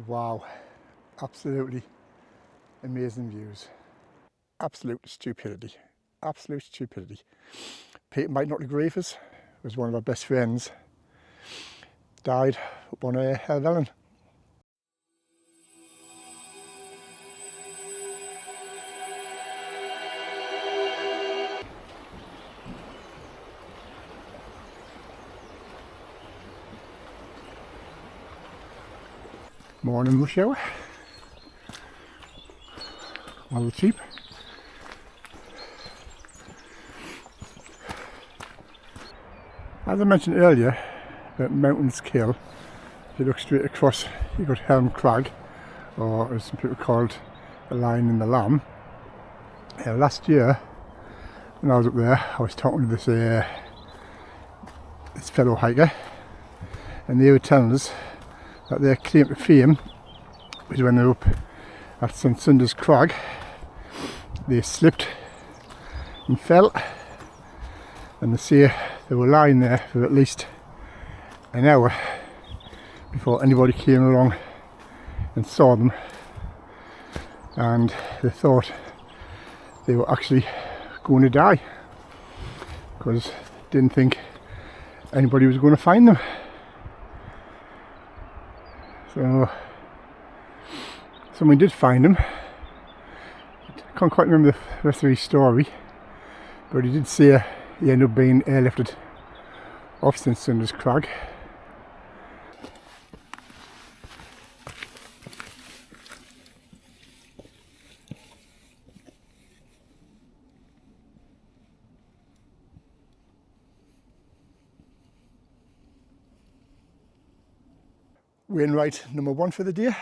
Wow, absolutely amazing views. Absolute stupidity, absolute stupidity. Peter Loughrigg was one of our best friends, died up on Helvellyn. Morning rush hour. All the sheep. As I mentioned earlier, at Mountains Kill, if you look straight across, you've got Helm Crag, or as some people called the Lion and the Lamb. Last year, when I was up there, I was talking to this fellow hiker, and they were telling us that their claim to fame was when they were up at St Sunder's Crag. They slipped and fell, and they say they were lying there for at least an hour before anybody came along and saw them, and they thought they were actually going to die because they didn't think anybody was going to find them. So someone did find him. I can't quite remember the rest of his story, but he did say he ended up being airlifted off St Sunder's Crag. Wainwright #1 for the day,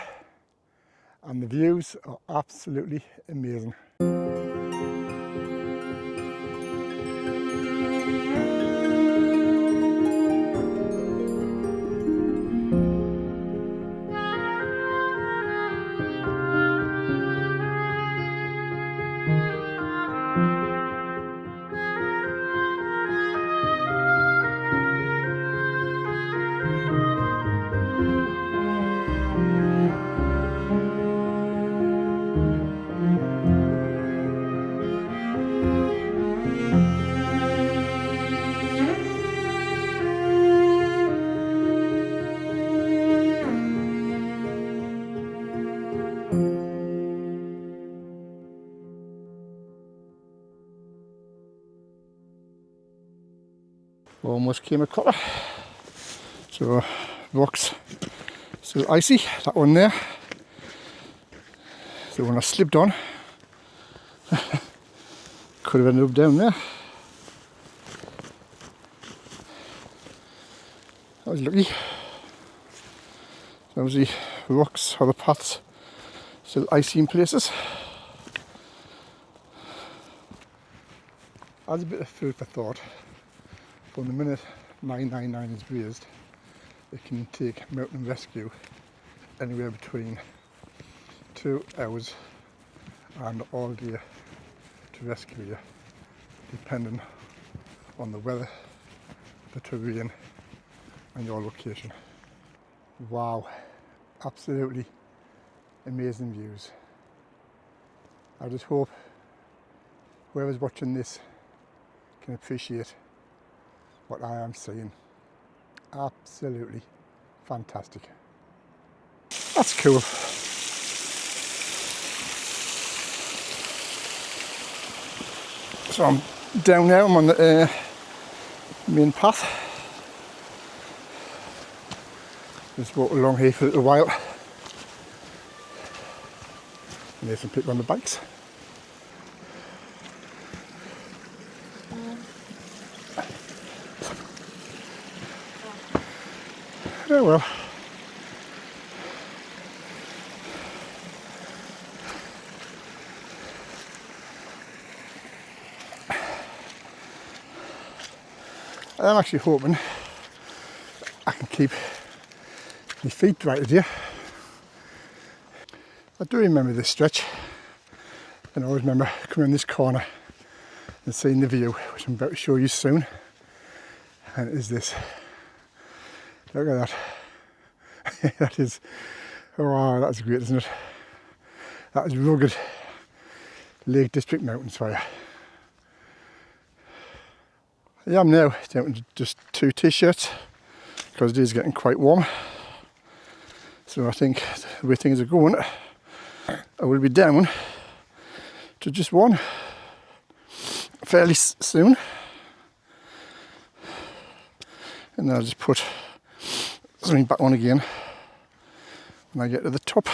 and the views are absolutely amazing. Almost came a copper. So rocks still icy, that one there. The one I slipped on could have ended up down there. I was lucky. That was the rocks or the paths still icy in places. As a bit of food for thought, from the minute 999 is raised, it can take mountain rescue anywhere between 2 hours and all day to rescue you, depending on the weather, the terrain and your location. Wow, absolutely amazing views. I just hope whoever's watching this can appreciate what I am seeing. Absolutely fantastic. That's cool. So I'm down now, I'm on the main path. Just walked along here for a little while. And there's some people on the bikes. Oh well. I'm actually hoping I can keep my feet dry today. I do remember this stretch, and I always remember coming in this corner and seeing the view, which I'm about to show you soon. And it is this. Look at that. That is Oh, that's great, isn't it? That is rugged Lake District mountains for you. I am now down to just 2 t-shirts because it is getting quite warm. So I think the way things are going, I will be down to just 1 fairly soon. And then I'll just put something back on again when I get to the top,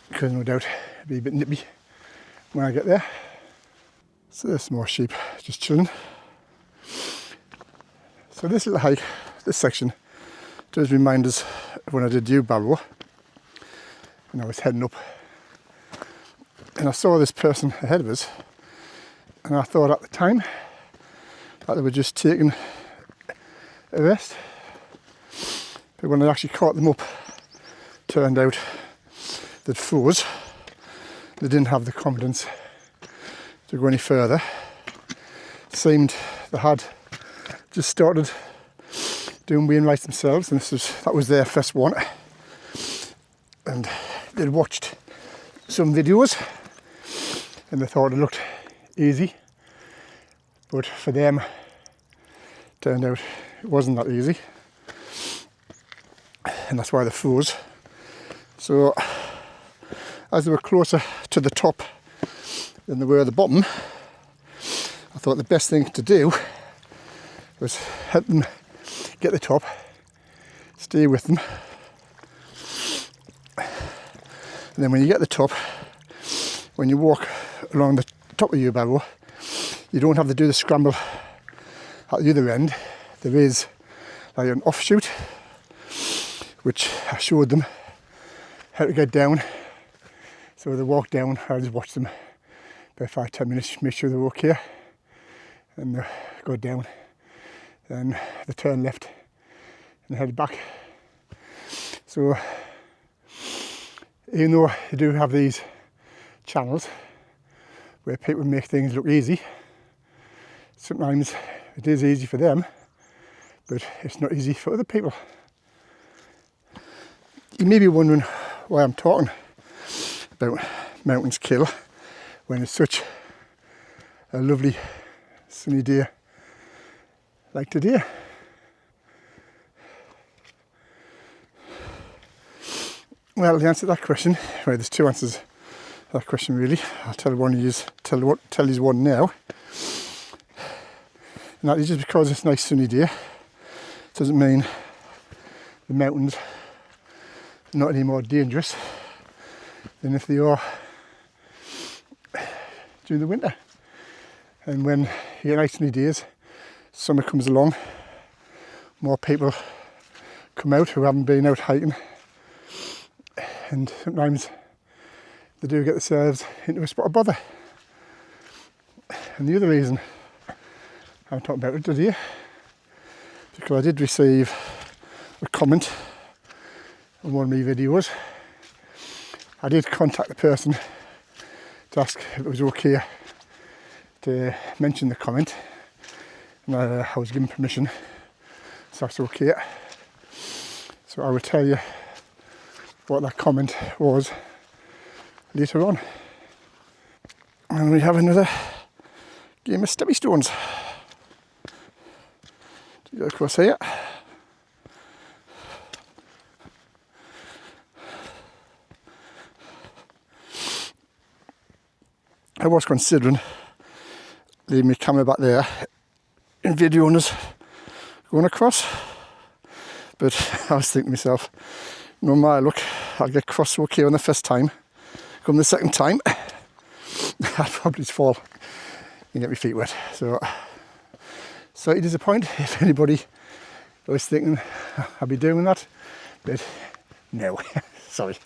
because no doubt it'll be a bit nippy when I get there. So there's some more sheep just chilling. So this little hike, this section, does remind us of when I did Barrow and I was heading up, and I saw this person ahead of us, and I thought at the time that they were just taking a rest, but when I actually caught them up, turned out that froze. They didn't have the confidence to go any further. Seemed they had just started doing Wainwrights themselves, and that was their first one, and they'd watched some videos and they thought it looked easy, but for them turned out it wasn't that easy, and that's why they froze. So as they were closer to the top than they were at the bottom, I thought the best thing to do was help them get the top, stay with them, and then when you get the top, when you walk along the top of your barrow, you don't have to do the scramble at the other end. There is like an offshoot, which I showed them how to get down. So they walk down, I just watch them about 5-10 minutes, make sure they're okay, and they go down. Then they turn left and head back. So even though you do have these channels where people make things look easy, sometimes it is easy for them, but it's not easy for other people. You may be wondering why I'm talking about Mountains Kill when it's such a lovely sunny day like today. Well, the answer to that question, well, there's 2 answers to that question really. I'll tell you one now. And that is just because it's a nice sunny day, doesn't mean the mountains are not any more dangerous than if they are during the winter. And when you get nice sunny days, summer comes along, more people come out who haven't been out hiking, and sometimes they do get themselves into a spot of bother. And the other reason I'm talking about it today, because I did receive a comment on one of my videos. I did contact the person to ask if it was okay to mention the comment, and I was given permission, so that's okay. So I will tell you what that comment was later on. And we have another game of steppy stones. To go across here. I was considering leaving my camera back there and videoing us going across, but I was thinking to myself, no matter, look, I'll get cross okay on the first time. Come the second time, I'll probably just fall and get my feet wet. So, slightly disappointed if anybody was thinking I'll be doing that, but no, sorry.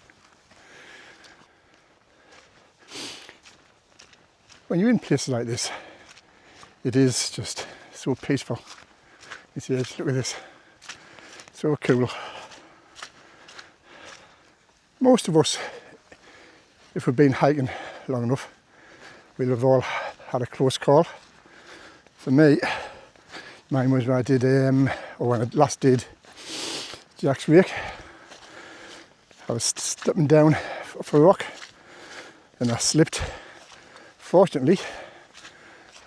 When you're in places like this, it is just so peaceful. You see, just look at this, so cool. Most of us, if we've been hiking long enough, we'll have all had a close call. For me, mine was when I did, or when I last did Jack's Rake. I was stepping down off a rock and I slipped. Fortunately,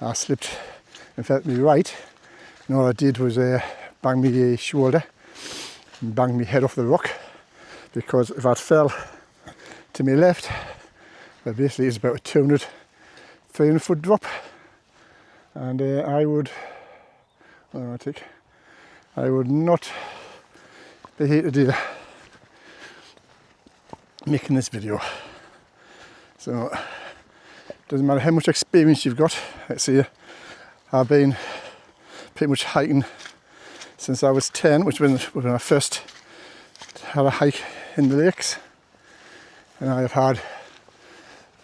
I slipped and fell to my right, and all I did was bang my shoulder and bang my head off the rock, because if I'd fell to my left, well, basically it's about a 300 foot drop, and I would not be here today making this video. So doesn't matter how much experience you've got. Let's see, I've been pretty much hiking since I was 10, which was when I first had a hike in the lakes, and I have had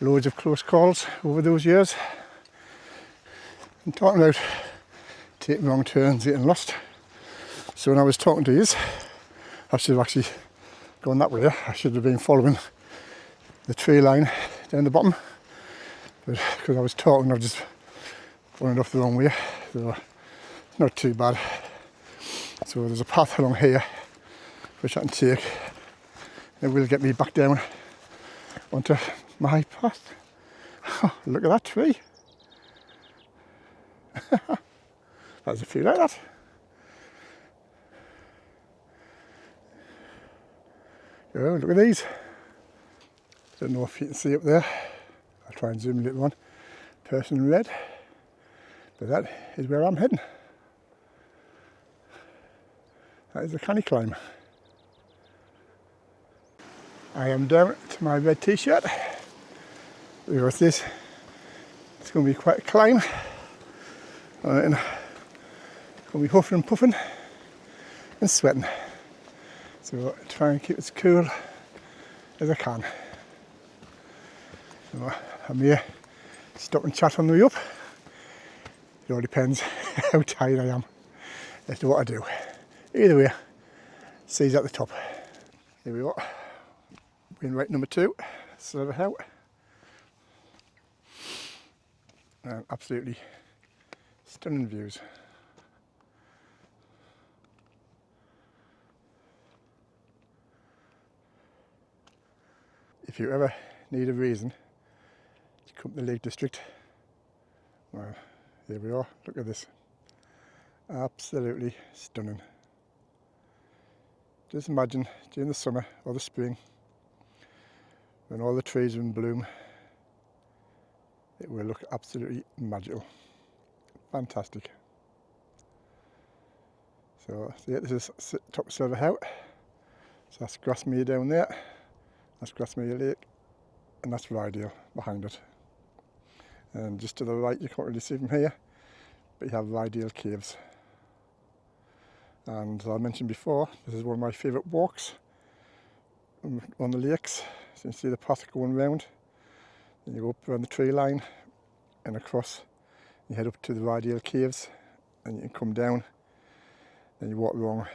loads of close calls over those years. And talking about taking wrong turns, getting lost. So when I was talking to you, I should have actually gone that way. I should have been following the tree line down the bottom, but because I was talking, I just went off the wrong way. So not too bad. So there's a path along here which I can take. It will get me back down onto my path. Oh, look at that tree. There's a few like that. Oh, look at these. Don't know if you can see up there. I'll try and zoom a little one. Person in red. But that is where I'm heading. That is the canny climb. I am down to my red t-shirt. What's this? It's going to be quite a climb. And it's going to be huffing and puffing and sweating. So try and keep it as cool as I can. So I may stop and chat on the way up. It all depends how tired I am as to what I do. Either way, see you at the top. Here we are. Wainwright number 2, Survey out. Absolutely stunning views. If you ever need a reason to come to the Lake District, well, here we are. Look at this. Absolutely stunning. Just imagine during the summer or the spring, when all the trees are in bloom, it will look absolutely magical. Fantastic. So yeah, this is top of Survey out. So that's Grasmere down there. That's Grasmere Lake, and that's Rydal behind it. And just to the right, you can't really see from here, but you have Rydal Caves. And as I mentioned before, this is one of my favourite walks on the lakes. So you see the path going round, then you go up around the tree line and across. You head up to the Rydal Caves, and you can come down, then you walk along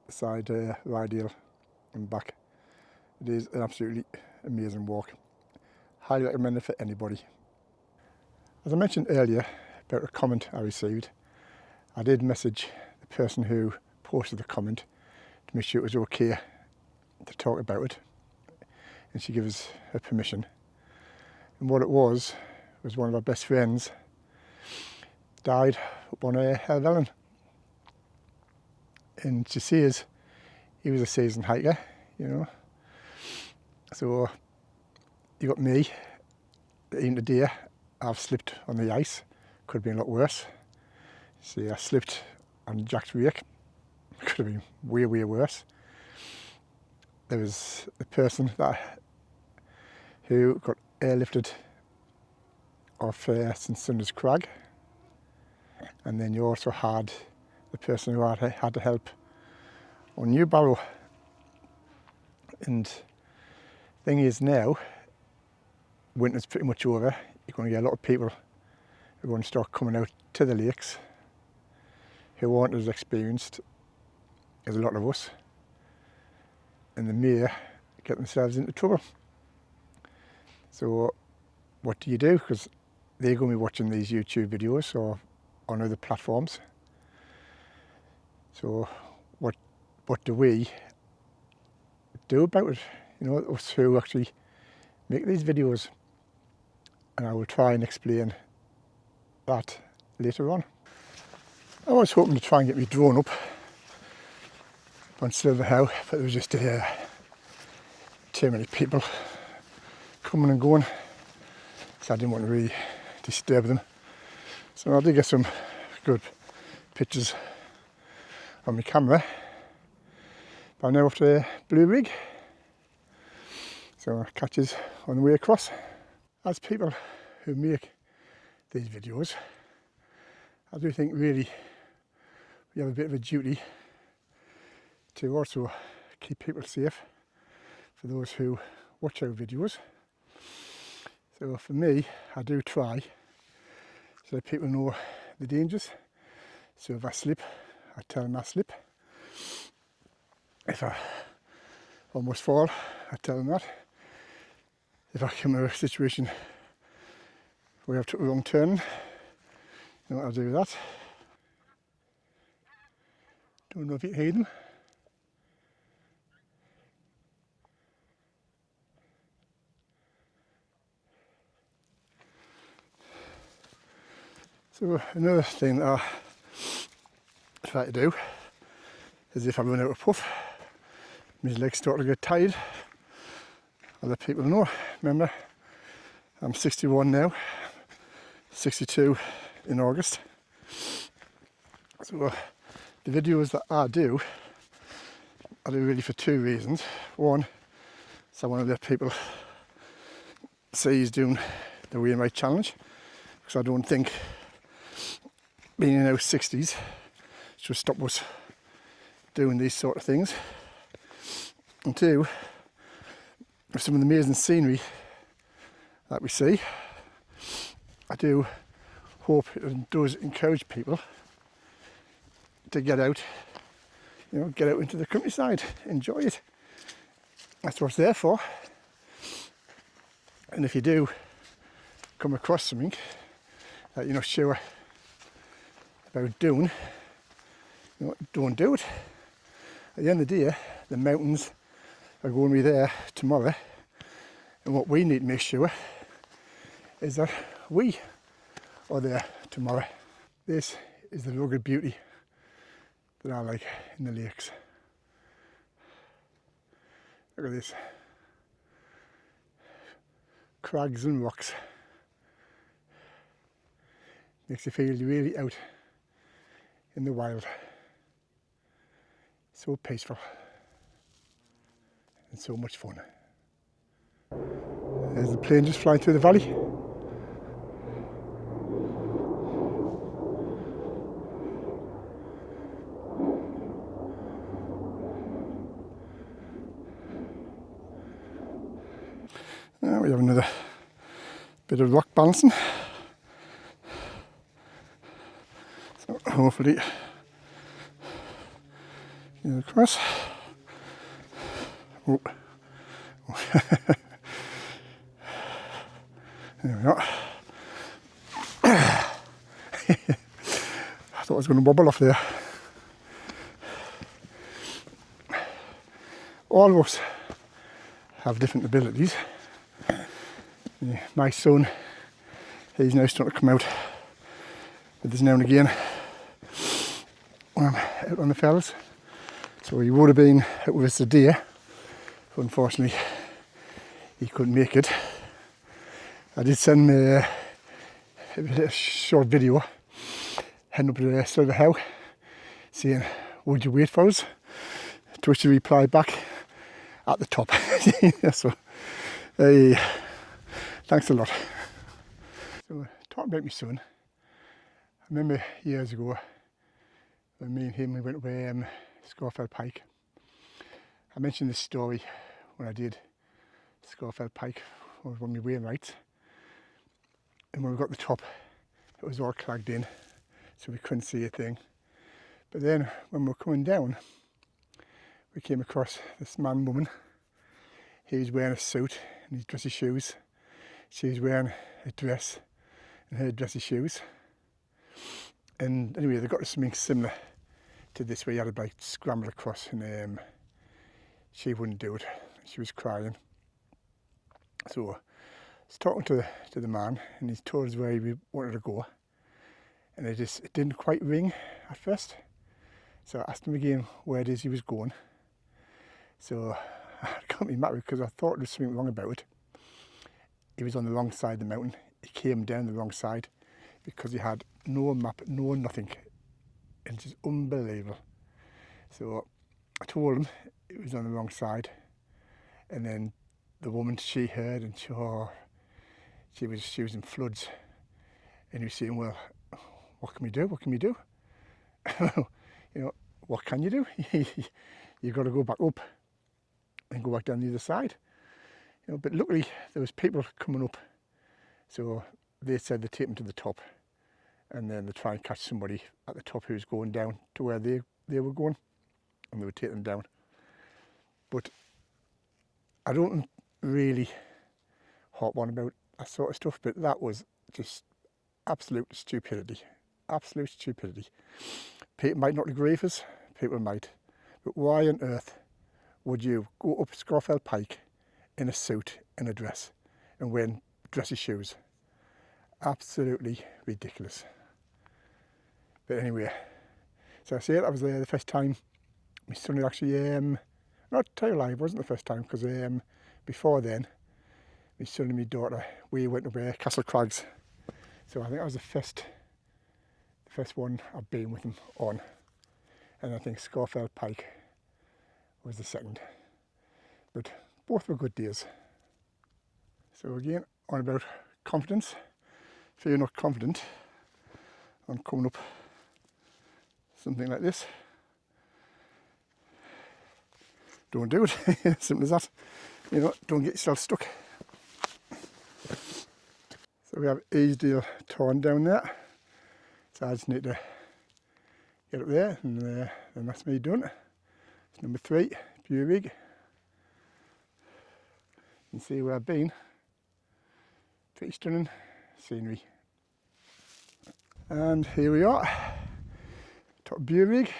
the side Rydal and back. It is an absolutely amazing walk. Highly recommend it for anybody. As I mentioned earlier about a comment I received, I did message the person who posted the comment to make sure it was okay to talk about it, and she gave us her permission. And what it was one of our best friends died up on Helvellyn. And she says he was a seasoned hiker, you know. So you got me, even today I've slipped on the ice. Could have been a lot worse. See, I slipped on Jack's rake. Could have been way, way worse. There was the person who got airlifted off St Sunday's Crag, and then you also had the person who had to help on New Barrow. And thing is now, winter's pretty much over. You're going to get a lot of people who are going to start coming out to the lakes who aren't as experienced as a lot of us, and they may get themselves into trouble. So what do you do? Because they're going to be watching these YouTube videos or on other platforms. So what do we do about it, you know, us who actually make these videos. And I will try and explain that later on. I was hoping to try and get my drone up on Silver How, but there was just too many people coming and going, so I didn't want to really disturb them. So I did get some good pictures on my camera. But I'm now off to Blea Rigg, so I'll catch us on the way across. As people who make these videos, I do think really we have a bit of a duty to also keep people safe for those who watch our videos. So for me, I do try so that people know the dangers. So if I slip, I tell them I slip. If I almost fall, I tell them that. If I come to a situation where I've took a wrong turn, you know, I'll do that. Don't know if you can hear them. So another thing that I try to do is if I run out of puff, my legs start to get tired, I'll let people know. Remember, I'm 61 now, 62 in August. So the videos that I do really for two reasons. One, so I want to let people see he's doing the Wainwright challenge, because I don't think being in our 60s should stop us doing these sort of things. And two, with some of the amazing scenery that we see, I do hope it does encourage people to get out, you know, get out into the countryside, enjoy it. That's what it's there for. And if you do come across something that you're not sure about doing, you know, don't do it. At the end of the day, the mountains are going to be there tomorrow, and what we need to make sure is that we are there tomorrow. This is the rugged beauty that I like in the lakes. Look at this. Crags and rocks. Makes you feel really out in the wild. So peaceful and so much fun. There's the plane just flying through the valley. Now we have another bit of rock balancing. So hopefully get across. Oh. There we go. I thought I was going to wobble off there. All of us have different abilities. My son, he's now starting to come out with this now and again when I'm out on the fells. So he would have been out with us today, but unfortunately he couldn't make it. I did send him a short video heading up to the Silver How saying, would you wait for us? To which he replied back, at the top. So thanks a lot. So talking about my son, I remember years ago when me and him we went up Scafell Pike. I mentioned this story when I did Scafell Pike with one of my Wainwrights, and when we got to the top it was all clagged in so we couldn't see a thing. But then when we were coming down we came across this man and woman. He was wearing a suit and his dressy shoes. She was wearing a dress and her dressy shoes. And anyway, they got to something similar to this where you had to like scramble across and she wouldn't do it. She was crying. So I was talking to the man, and he told us where he wanted to go, and it didn't quite ring at first. So I asked him again where it is he was going. So it got me mad because I thought there was something wrong about it. He was on the wrong side of the mountain. He came down the wrong side because he had no map, no nothing. And it's just unbelievable. So I told him it was on the wrong side. And then the woman, she heard, and she was in floods. And he was saying, well, what can we do? What can we do? You know, what can you do? You've got to go back up and go back down the other side. You know, but luckily there was people coming up, so they said they'd take them to the top, and then they'd try and catch somebody at the top who's going down to where they were going, and they would take them down. But I don't really harp on about that sort of stuff, but that was just absolute stupidity. Absolute stupidity. People might not agree with us, people might, but why on earth would you go up Scafell Pike in a suit and a dress and wearing dressy shoes? Absolutely ridiculous. But anyway, so I said I was there the first time. My son had actually, not to tell you a lie, it wasn't the first time, because before then, my son and my daughter, we went up Castle Crags. So I think that was the first one I've been with them on. And I think Scafell Pike was the second. But both were good days. So again, on about confidence. If you're not confident on coming up something like this, don't do it. Simple as that. You know, don't get yourself stuck. So we have Easdale torn down there. So I just need to get up there, and then that's me done. It's number 3, Blea Rigg. You can see where I've been. Pretty stunning scenery. And here we are, top of Blea Rigg.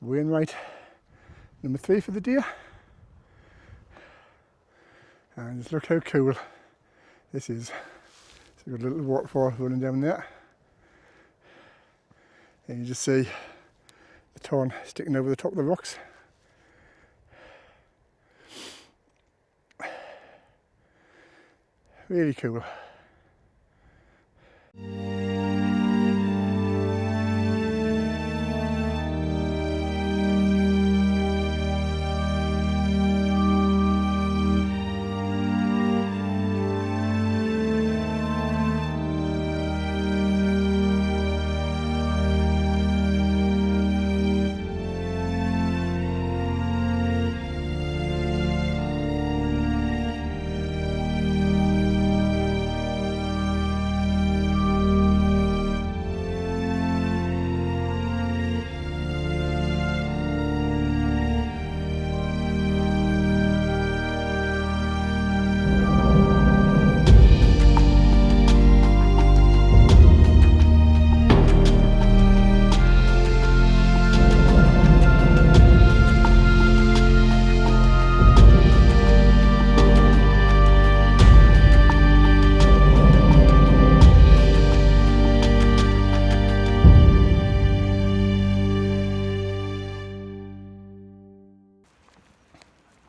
Wainwright, number 3 for the day. And just look how cool this is. So we've got a little waterfall running down there. And you just see the tarn sticking over the top of the rocks. Really cool.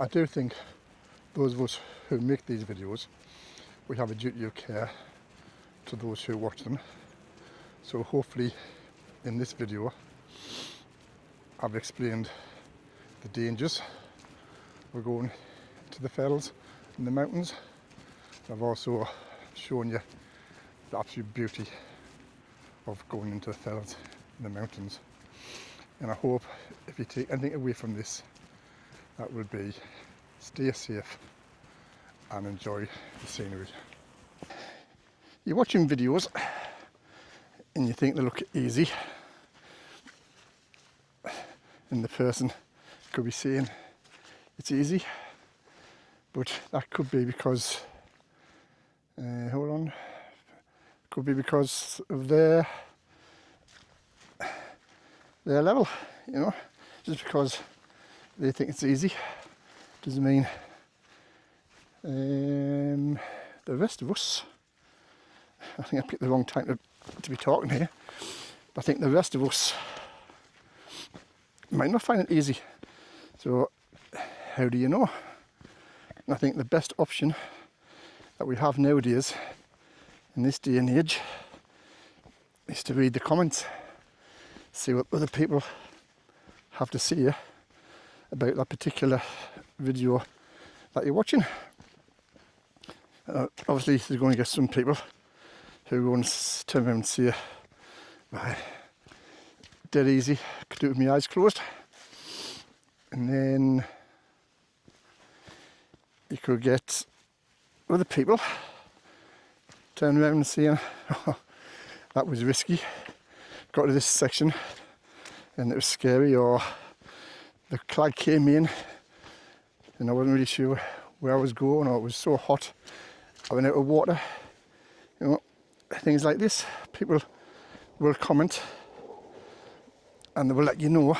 I do think those of us who make these videos, we have a duty of care to those who watch them. So hopefully in this video I've explained the dangers of going to the fells and the mountains. I've also shown you the absolute beauty of going into the fells and the mountains. And I hope if you take anything away from this, that will be stay safe and enjoy the scenery. You're watching videos and you think they look easy, and the person could be saying it's easy, but that could be because could be because of their level, you know. Just because they think it's easy doesn't mean the rest of us, I think I picked the wrong time to be talking here, but I think the rest of us might not find it easy. So how do you know? And I think the best option that we have nowadays in this day and age is to read the comments, see what other people have to say about that particular video that you're watching. Obviously there's going to get some people who are going to turn around and say, right, dead easy, could do it with my eyes closed. And then you could get other people turn around and saying, oh, that was risky, got to this section and it was scary, or the crag came in and I wasn't really sure where I was going, or it was so hot I went out of water. You know, things like this, people will comment and they will let you know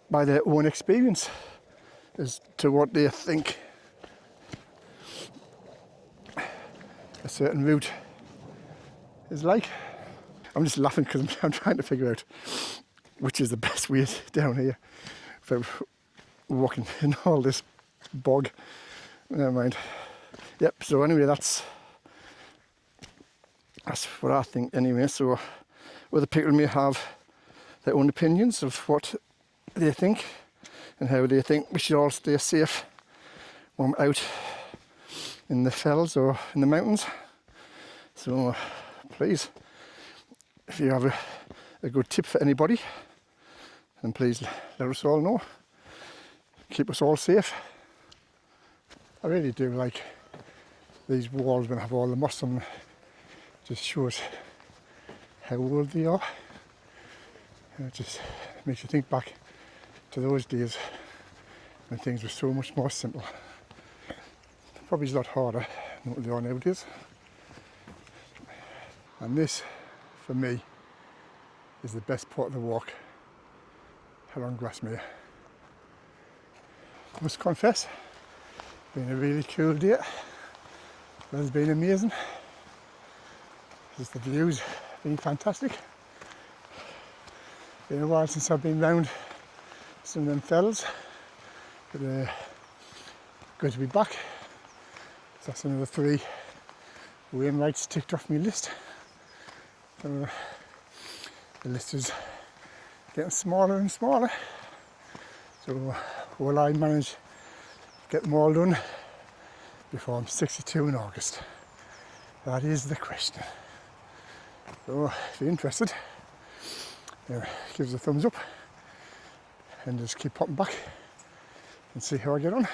by their own experience as to what they think a certain route is like. I'm just laughing because I'm trying to figure out which is the best way down here without walking in all this bog. Never mind. Yep, so anyway, that's what I think anyway. So other people may have their own opinions of what they think and how they think we should all stay safe when we're out in the fells or in the mountains. So please, if you have a good tip for anybody, then please let us all know. Keep us all safe. I really do like these walls when I have all the moss on them. Just shows how old they are. And it just makes you think back to those days when things were so much more simple. Probably a lot harder than what they are nowadays. And this, for me, is the best part of the walk along Grasmere. I must confess, it's been a really cool day. It's been amazing. Just the views been fantastic. Been a while since I've been round some of them fells, but good to be back. So that's another 3 Wainwrights ticked off my list. So the list is getting smaller and smaller. So will I manage to get them all done before I'm 62 in August? That is the question. So if you're interested, give us a thumbs up and just keep popping back and see how I get on.